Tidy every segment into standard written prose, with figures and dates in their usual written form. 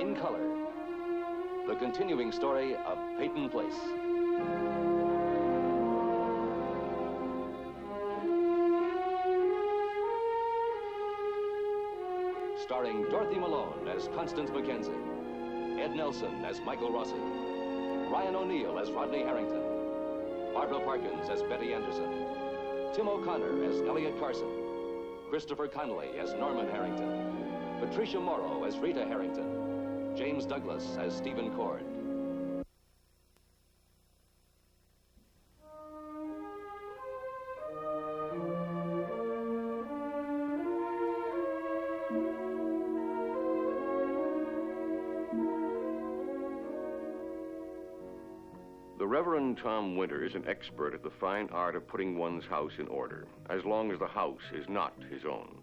in color, the continuing story of Peyton Place. Starring Dorothy Malone as Constance Mackenzie, Ed Nelson as Michael Rossi, Ryan O'Neill as Rodney Harrington, Barbara Parkins as Betty Anderson, Tim O'Connor as Elliot Carson, Christopher Connolly as Norman Harrington, Patricia Morrow as Rita Harrington, James Douglas as Stephen Cord. The Reverend Tom Winter is an expert at the fine art of putting one's house in order, as long as the house is not his own.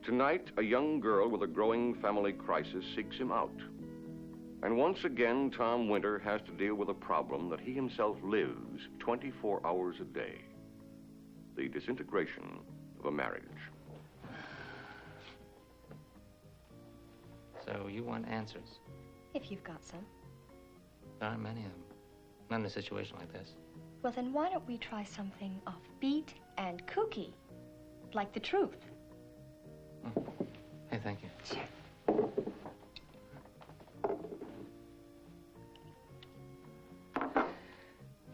Tonight, a young girl with a growing family crisis seeks him out. And once again, Tom Winter has to deal with a problem that he himself lives 24 hours a day: the disintegration of a marriage. So you want answers? If you've got some. There aren't many of them. Not in a situation like this. Well, then why don't we try something offbeat and kooky, like the truth? Oh. Hey, thank you. Sure.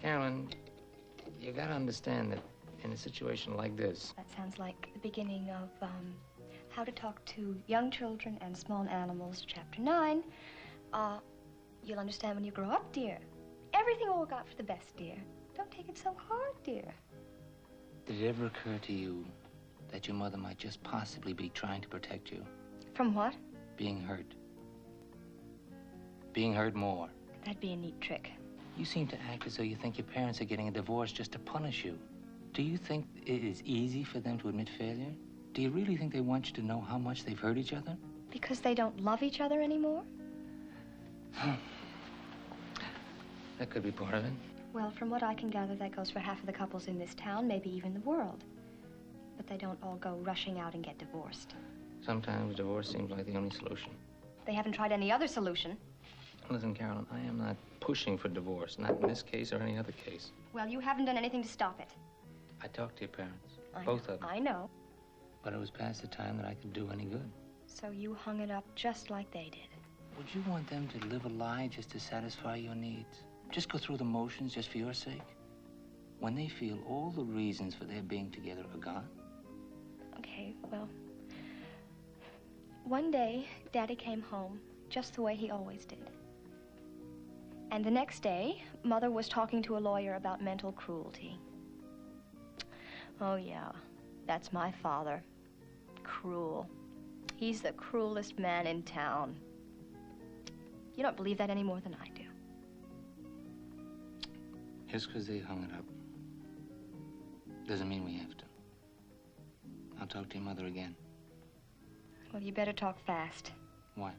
Carolyn, you gotta understand that in a situation like this... That sounds like the beginning of How to Talk to Young Children and Small Animals, Chapter 9. You'll understand when you grow up, dear. Everything will work out for the best, dear. Don't take it so hard, dear. Did it ever occur to you that your mother might just possibly be trying to protect you? From what? Being hurt. Being hurt more. That'd be a neat trick. You seem to act as though you think your parents are getting a divorce just to punish you. Do you think it is easy for them to admit failure? Do you really think they want you to know how much they've hurt each other? Because they don't love each other anymore? That could be part of it. Well, from what I can gather, that goes for half of the couples in this town, maybe even the world. But they don't all go rushing out and get divorced. Sometimes divorce seems like the only solution. They haven't tried any other solution. Listen, Carolyn, I am not pushing for divorce, not in this case or any other case. Well, you haven't done anything to stop it. I talked to your parents, I both know, of them. I know. But it was past the time that I could do any good. So you hung it up just like they did. Would you want them to live a lie just to satisfy your needs? Just go through the motions just for your sake? When they feel all the reasons for their being together are gone? Okay, well, one day, Daddy came home just the way he always did. And the next day, Mother was talking to a lawyer about mental cruelty. Oh, yeah, that's my father. Cruel. He's the cruelest man in town. You don't believe that any more than I do. Just because they hung it up doesn't mean we have to. I'll talk to your mother again. Well, you better talk fast. Why?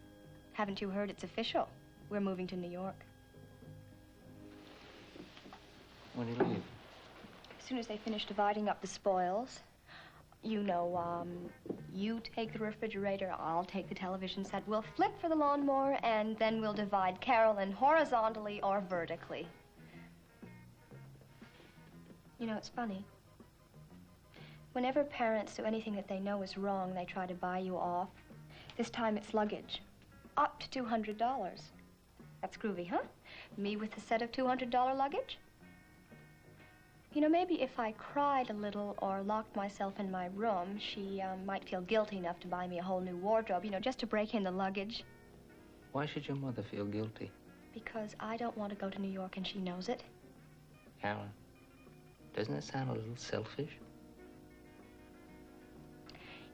Haven't you heard it's official? We're moving to New York. When do you leave? As soon as they finish dividing up the spoils. You know, you take the refrigerator, I'll take the television set. We'll flip for the lawnmower, and then we'll divide Carolyn horizontally or vertically. You know, it's funny. Whenever parents do anything that they know is wrong, they try to buy you off. This time it's luggage. Up to $200. That's groovy, huh? Me with a set of $200 luggage? You know, maybe if I cried a little or locked myself in my room, she might feel guilty enough to buy me a whole new wardrobe, you know, just to break in the luggage. Why should your mother feel guilty? Because I don't want to go to New York and she knows it. Carolyn, doesn't that sound a little selfish?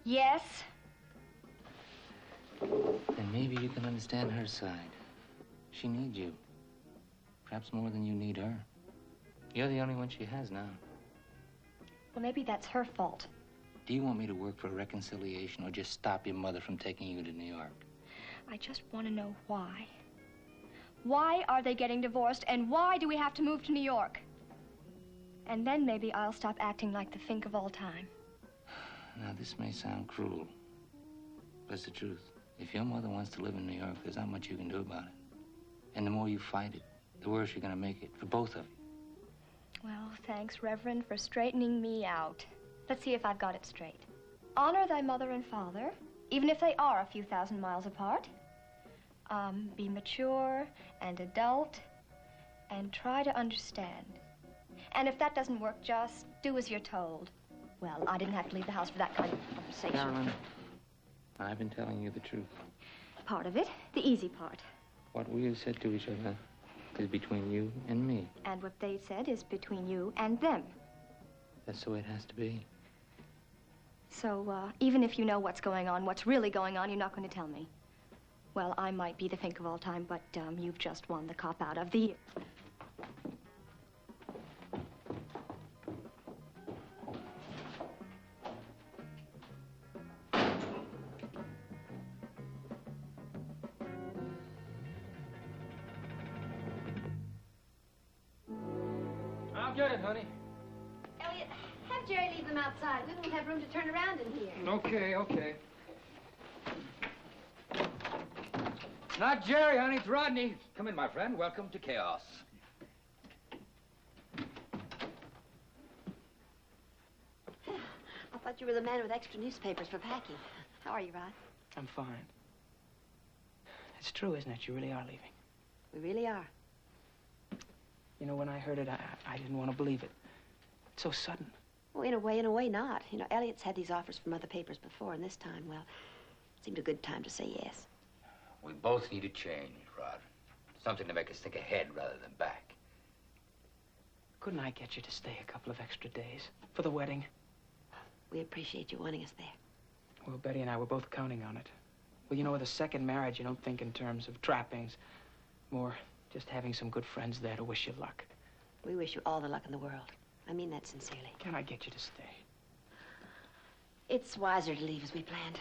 Yes. Then maybe you can understand her side. She needs you. Perhaps more than you need her. You're the only one she has now. Well, maybe that's her fault. Do you want me to work for reconciliation or just stop your mother from taking you to New York? I just want to know why. Why are they getting divorced, and why do we have to move to New York? And then maybe I'll stop acting like the Fink of all time. Now, this may sound cruel, but it's the truth. If your mother wants to live in New York, there's not much you can do about it. And the more you fight it, the worse you're gonna make it for both of you. Well, thanks, Reverend, for straightening me out. Let's see if I've got it straight. Honor thy mother and father, even if they are a few thousand miles apart. Be mature and adult, and try to understand. And if that doesn't work, just do as you're told. Well, I didn't have to leave the house for that kind of conversation. Carolyn, I've been telling you the truth. Part of it, the easy part. What we have said to each other is between you and me. And what they said is between you and them. That's the way it has to be. So, even if you know what's going on, what's really going on, you're not going to tell me. Well, I might be the think of all time, but you've just won the cop-out of the year. I'll get it, honey. Elliot, have Jerry leave them outside. We won't have room to turn around in here. Okay, okay. Not Jerry, honey. It's Rodney. Come in, my friend. Welcome to chaos. I thought you were the man with extra newspapers for packing. How are you, Rod? I'm fine. It's true, isn't it? You really are leaving. We really are. You know, when I heard it, I didn't want to believe it. It's so sudden. Well, in a way not. You know, Elliot's had these offers from other papers before, and this time, well, it seemed a good time to say yes. We both need a change, Rod. Something to make us think ahead rather than back. Couldn't I get you to stay a couple of extra days for the wedding? We appreciate you wanting us there. Well, Betty and I were both counting on it. Well, you know, with a second marriage, you don't think in terms of trappings. More just having some good friends there to wish you luck. We wish you all the luck in the world. I mean that sincerely. Can I get you to stay? It's wiser to leave as we planned.